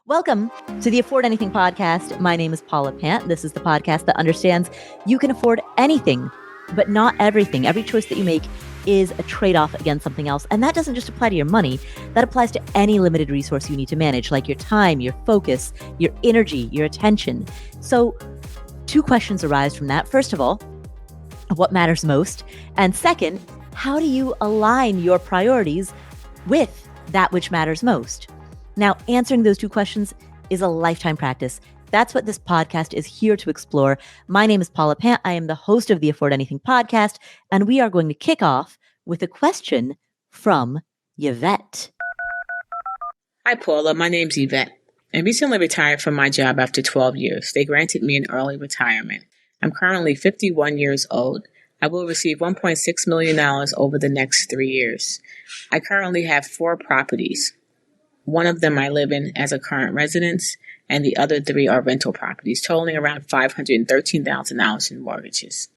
Welcome to the Afford Anything podcast. My name is Paula Pant. This is the podcast that understands you can afford anything, but not everything. Every choice that you make is a trade-off against something else. And that doesn't just apply to your money. That applies to any limited resource you need to manage, like your time, your focus, your energy, your attention. So two questions arise from that. First of all, what matters most? And second, how do you align your priorities with that which matters most? Now, answering those two questions is a lifetime practice. That's what this podcast is here to explore. My name is Paula Pant. I am the host of the Afford Anything podcast, and we are going to kick off with a question from Yvette. Hi, Paula. My name's Yvette. I recently retired from my job after 12 years. They granted me an early retirement. I'm currently 51 years old. I will receive $1.6 million over the next 3 years. I currently have 4 properties. One of them I live in as a current residence, and the other 3 are rental properties, totaling around $513,000 in mortgages.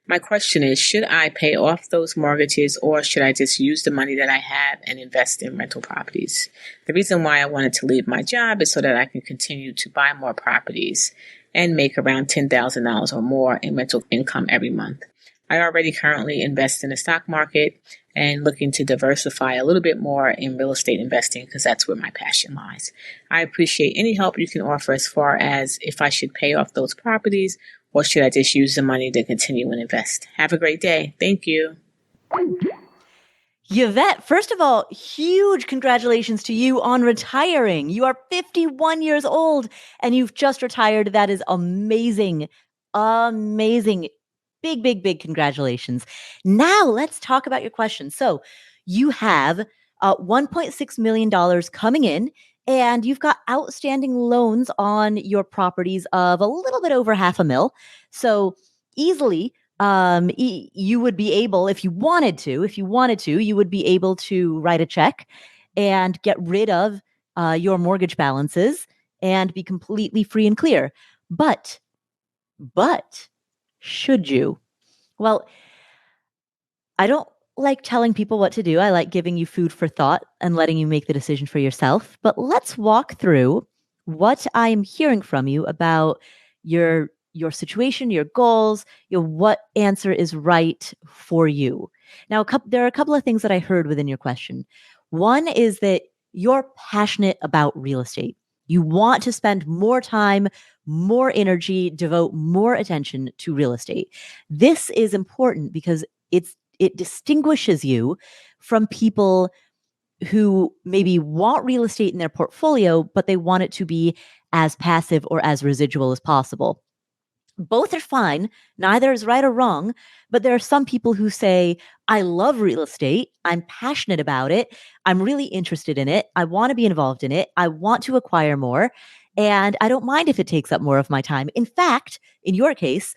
My question is, should I pay off those mortgages, or should I just use the money that I have and invest in rental properties? The reason why I wanted to leave my job is so that I can continue to buy more properties and make around $10,000 or more in rental income every month. I already currently invest in the stock market and looking to diversify a little bit more in real estate investing because that's where my passion lies. I appreciate any help you can offer as far as if I should pay off those properties or should I just use the money to continue and invest. Have a great day. Thank you. Yvette, first of all, huge congratulations to you on retiring. You are 51 years old and you've just retired. That is amazing. Amazing. Big congratulations. Now let's talk about your question. So you have $1.6 million coming in and you've got outstanding loans on your properties of a little bit over $500,000. So easily you would be able, if you wanted to, you would be able to write a check and get rid of your mortgage balances and be completely free and clear. But should you? Well, I don't like telling people what to do. I like giving you food for thought and letting you make the decision for yourself. But let's walk through what I am hearing from you about your situation, your goals, what answer is right for you. Now, there are a couple of things that I heard within your question. One is that you're passionate about real estate. You want to spend more time, more energy, devote more attention to real estate. This is important because it distinguishes you from people who maybe want real estate in their portfolio, but they want it to be as passive or as residual as possible. Both are fine. Neither is right or wrong. But there are some people who say, I love real estate. I'm passionate about it. I'm really interested in it. I want to be involved in it. I want to acquire more. And I don't mind if it takes up more of my time. In fact, in your case,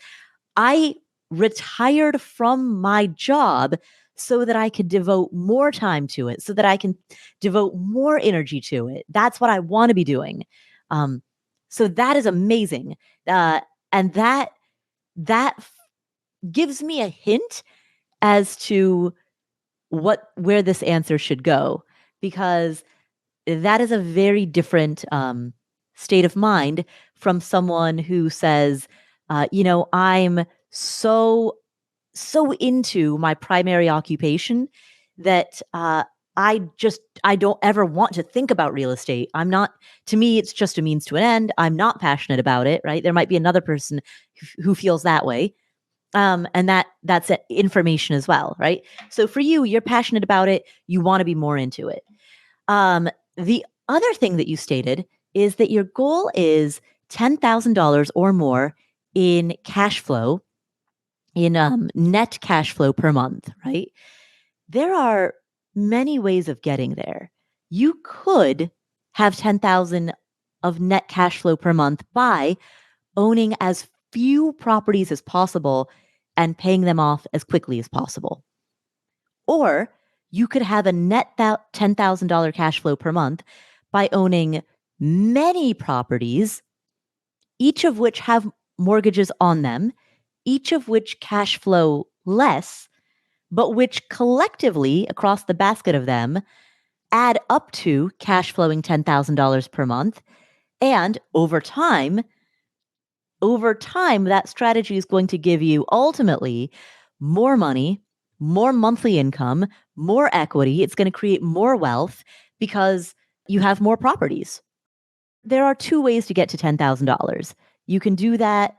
I retired from my job so that I could devote more time to it, so that I can devote more energy to it. That's what I want to be doing. So that is amazing. And that gives me a hint as to where this answer should go, because that is a very different state of mind from someone who says, I'm so into my primary occupation that I don't ever want to think about real estate. To me, it's just a means to an end. I'm not passionate about it, right? There might be another person who feels that way. And that's information as well, right? So for you, you're passionate about it. You want to be more into it. The other thing that you stated is that your goal is $10,000 or more in cash flow, in net cash flow per month, right? There are many ways of getting there. You could have 10,000 of net cash flow per month by owning as few properties as possible and paying them off as quickly as possible. Or you could have a net $10,000 cash flow per month by owning many properties, each of which have mortgages on them, each of which cash flow less, but which collectively across the basket of them add up to cash flowing $10,000 per month And over time, that strategy is going to give you ultimately more money, more monthly income, more equity. It's going to create more wealth because you have more properties. There are two ways to get to $10,000. You can do that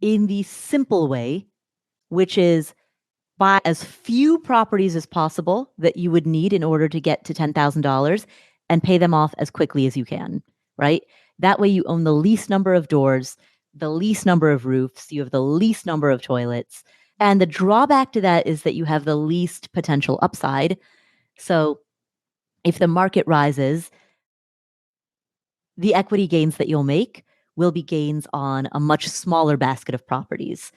in the simple way, which is buy as few properties as possible that you would need in order to get to $10,000 and pay them off as quickly as you can, right? That way you own the least number of doors, the least number of roofs, you have the least number of toilets. And the drawback to that is that you have the least potential upside. So if the market rises, the equity gains that you'll make will be gains on a much smaller basket of properties.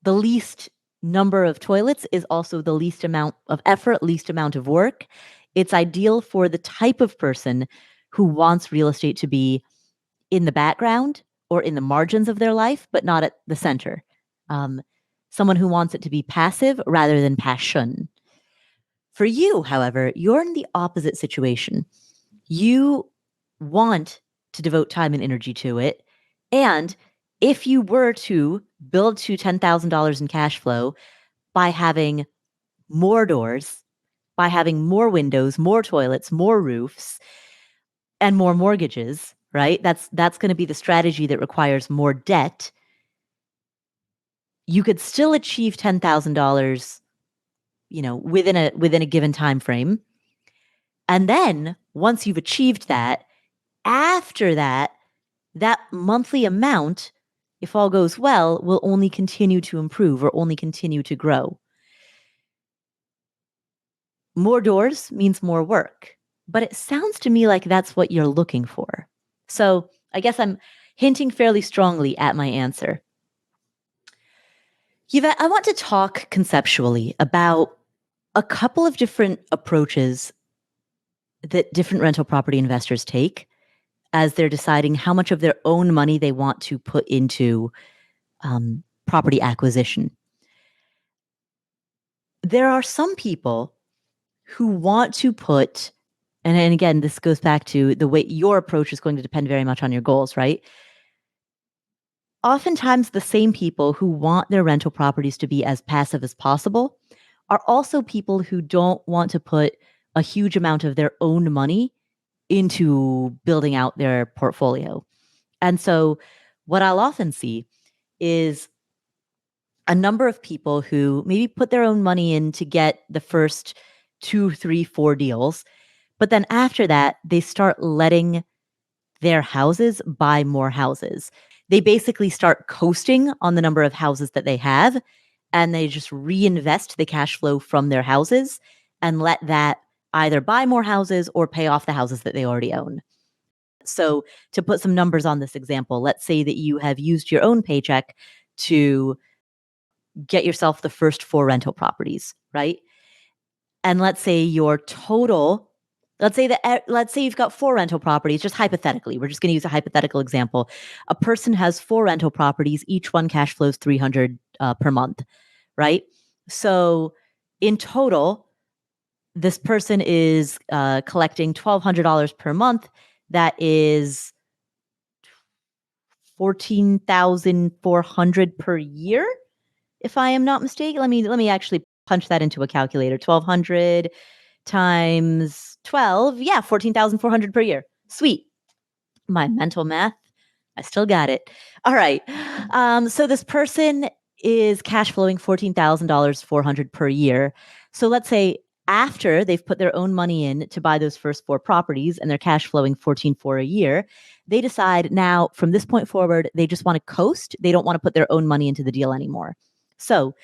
The least number of toilets is also the least amount of effort, least amount of work. It's ideal for the type of person who wants real estate to be in the background or in the margins of their life, but not at the center. Someone who wants it to be passive rather than passion. For you, however, you're in the opposite situation. You want to devote time and energy to it. And if you were to build to $10,000 in cash flow by having more doors, by having more windows, more toilets, more roofs, and more mortgages, right? That's going to be the strategy that requires more debt. You could still achieve $10,000, within a given time frame. And then once you've achieved that, after that, that monthly amount, if all goes well, will only continue to improve or only continue to grow. More doors means more work, but it sounds to me like that's what you're looking for. So I guess I'm hinting fairly strongly at my answer. Yvette, I want to talk conceptually about a couple of different approaches that different rental property investors take as they're deciding how much of their own money they want to put into property acquisition. There are some people who want to put, and again, this goes back to the way your approach is going to depend very much on your goals, right? Oftentimes, the same people who want their rental properties to be as passive as possible are also people who don't want to put a huge amount of their own money into building out their portfolio. And so, what I'll often see is a number of people who maybe put their own money in to get the first 2, 3, 4 deals. But then after that, they start letting their houses buy more houses. They basically start coasting on the number of houses that they have, and they just reinvest the cash flow from their houses and let that either buy more houses or pay off the houses that they already own. So to put some numbers on this example, let's say that you have used your own paycheck to get yourself the first 4 rental properties, right? And let's say your total, let's say you've got 4 rental properties, just hypothetically. We're just going to use a hypothetical example. A person has 4 rental properties, each one cash flows $300 per month, right? So in total, this person is collecting $1,200 per month. That is $14,400 per year, if I am not mistaken. Let me actually punch that into a calculator. 1,200 times 12, yeah, 14,400 per year. Sweet. My mental math, I still got it. All right. So this person is cash flowing $14,400 per year. So let's say after they've put their own money in to buy those first 4 properties and they're cash flowing 14,400 a year, they decide now from this point forward, they just want to coast. They don't want to put their own money into the deal anymore. So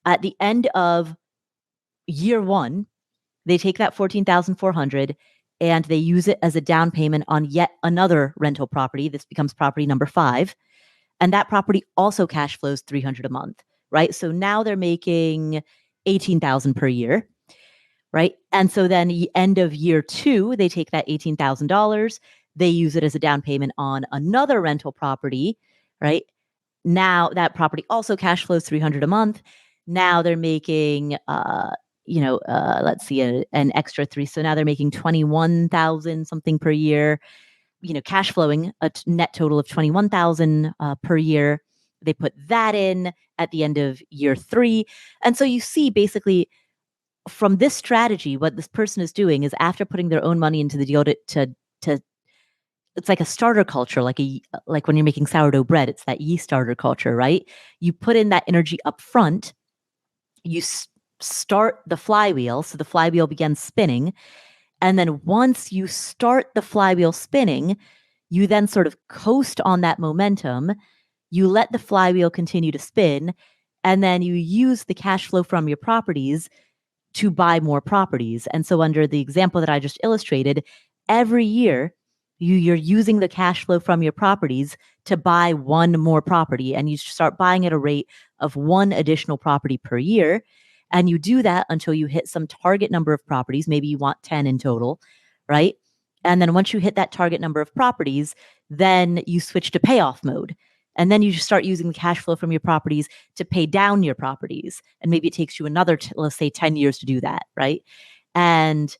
at the end of year 1, they take that 14,400 and they use it as a down payment on yet another rental property. This becomes property number 5. And that property also cash flows $300 a month, right? So now they're making 18,000 per year, right? And so then the end of year 2, they take that $18,000, they use it as a down payment on another rental property, right? Now that property also cash flows $300 a month. Now they're making let's see, an extra 3. So now they're making 21,000 something per year. cash flowing a net total of 21,000 per year. They put that in at the end of year 3. And so you see basically from this strategy, what this person is doing is after putting their own money into the deal to it's like a starter culture, like when you're making sourdough bread, it's that yeast starter culture, right? You put in that energy up front, you start the flywheel, so the flywheel begins spinning, and then once you start the flywheel spinning, you then sort of coast on that momentum. You let the flywheel continue to spin, and then you use the cash flow from your properties to buy more properties. And so, under the example that I just illustrated, every year you're using the cash flow from your properties to buy one more property, and you start buying at a rate of one additional property per year. And you do that until you hit some target number of properties. Maybe you want 10 in total, right? And then once you hit that target number of properties, then you switch to payoff mode. And then you just start using the cash flow from your properties to pay down your properties. And maybe it takes you another, let's say 10 years to do that, right? And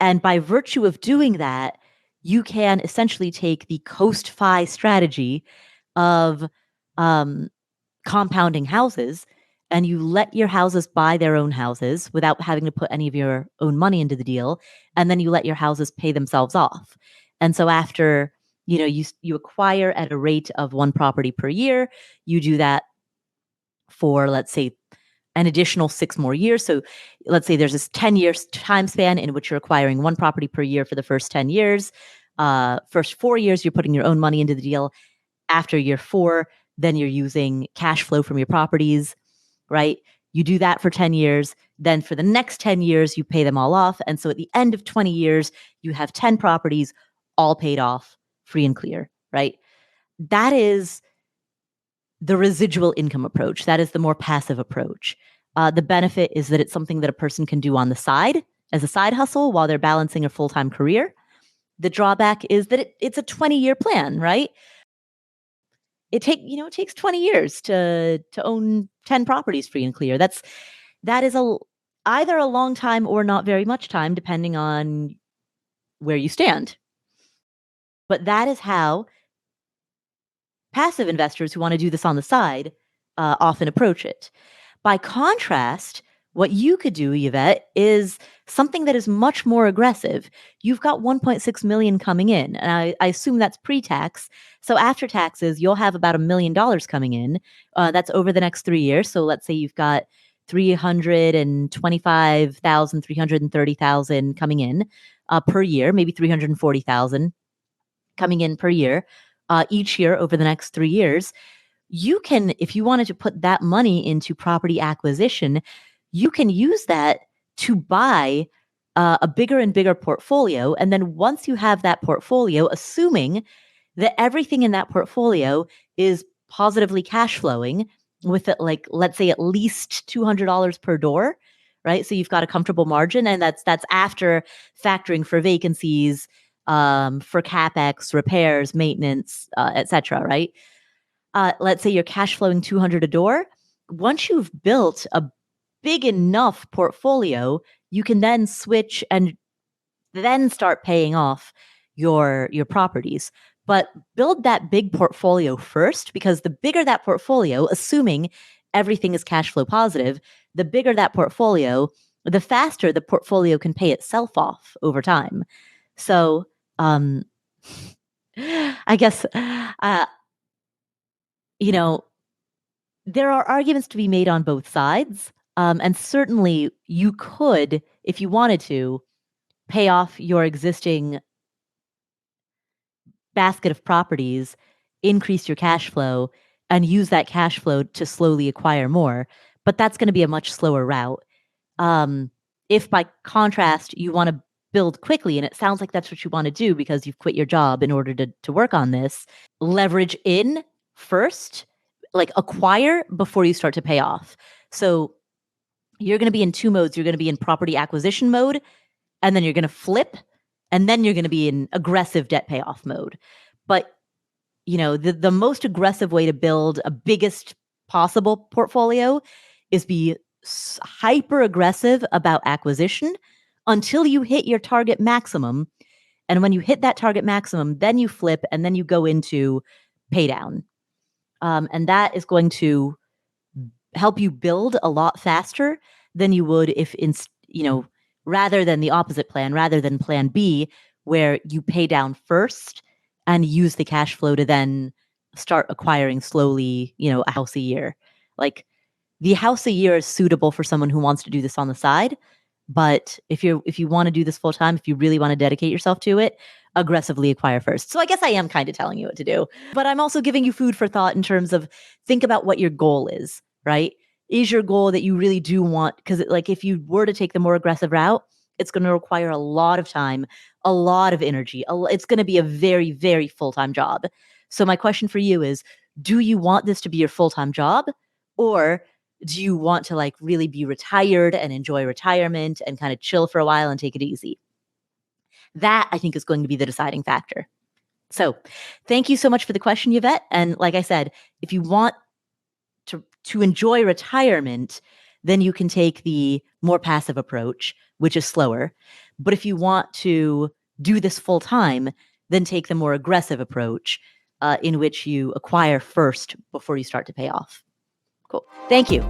by virtue of doing that, you can essentially take the coast fi strategy of compounding houses, and you let your houses buy their own houses without having to put any of your own money into the deal, and then you let your houses pay themselves off. And so after you acquire at a rate of one property per year, you do that for, let's say, an additional 6 more years. So let's say there's this 10 years time span in which you're acquiring one property per year for the first 10 years. First 4 years, you're putting your own money into the deal. After year 4, then you're using cash flow from your properties, right? You do that for 10 years. Then for the next 10 years, you pay them all off. And so at the end of 20 years, you have 10 properties all paid off, free and clear, right? That is the residual income approach. That is the more passive approach. The benefit is that it's something that a person can do on the side as a side hustle while they're balancing a full-time career. The drawback is that it's a 20-year plan, right? It takes 20 years to own 10 properties free and clear. That is either a long time or not very much time, depending on where you stand. But that is how passive investors who want to do this on the side often approach it. By contrast, what you could do, Yvette, is something that is much more aggressive. You've got 1.6 million coming in, and I assume that's pre-tax. So after taxes, you'll have about $1 million coming in. That's over the next 3 years. So let's say you've got 325,000, 330,000 coming in per year, maybe 340,000 coming in per year, each year over the next 3 years. You can, if you wanted to put that money into property acquisition, you can use that to buy a bigger and bigger portfolio. And then once you have that portfolio, assuming that everything in that portfolio is positively cash flowing with it, like, let's say at least $200 per door, right? So you've got a comfortable margin, and that's after factoring for vacancies, for CapEx, repairs, maintenance, etc., right? Let's say you're cash flowing 200 a door. Once you've built a big enough portfolio, you can then switch and then start paying off your properties. But build that big portfolio first, because the bigger that portfolio, assuming everything is cash flow positive, the bigger that portfolio, the faster the portfolio can pay itself off over time. So I guess there are arguments to be made on both sides. And certainly you could, if you wanted to, pay off your existing basket of properties, increase your cash flow, and use that cash flow to slowly acquire more. But that's going to be a much slower route. If by contrast, you want to build quickly, and it sounds like that's what you want to do because you've quit your job in order to work on this, leverage in first, like acquire before you start to pay off. So you're going to be in 2 modes. You're going to be in property acquisition mode, and then you're going to flip, and then you're going to be in aggressive debt payoff mode. But the most aggressive way to build a biggest possible portfolio is be hyper aggressive about acquisition until you hit your target maximum, And when you hit that target maximum, then you flip and then you go into pay down. And that is going to help you build a lot faster than you would if, rather than the opposite plan, rather than plan B, where you pay down first and use the cash flow to then start acquiring slowly, a house a year. Like the house a year is suitable for someone who wants to do this on the side. But if you want to do this full time, if you really want to dedicate yourself to it, aggressively acquire first. So I guess I am kind of telling you what to do, but I'm also giving you food for thought in terms of think about what your goal is, right? Is your goal that you really do want? Because like if you were to take the more aggressive route, it's going to require a lot of time, a lot of energy. It's going to be a very, very full-time job. So my question for you is, do you want this to be your full-time job, or do you want to like really be retired and enjoy retirement and kind of chill for a while and take it easy? That I think is going to be the deciding factor. So thank you so much for the question, Yvette. And like I said, if you want to enjoy retirement, then you can take the more passive approach, which is slower. But if you want to do this full time, then take the more aggressive approach, in which you acquire first before you start to pay off. Cool. Thank you.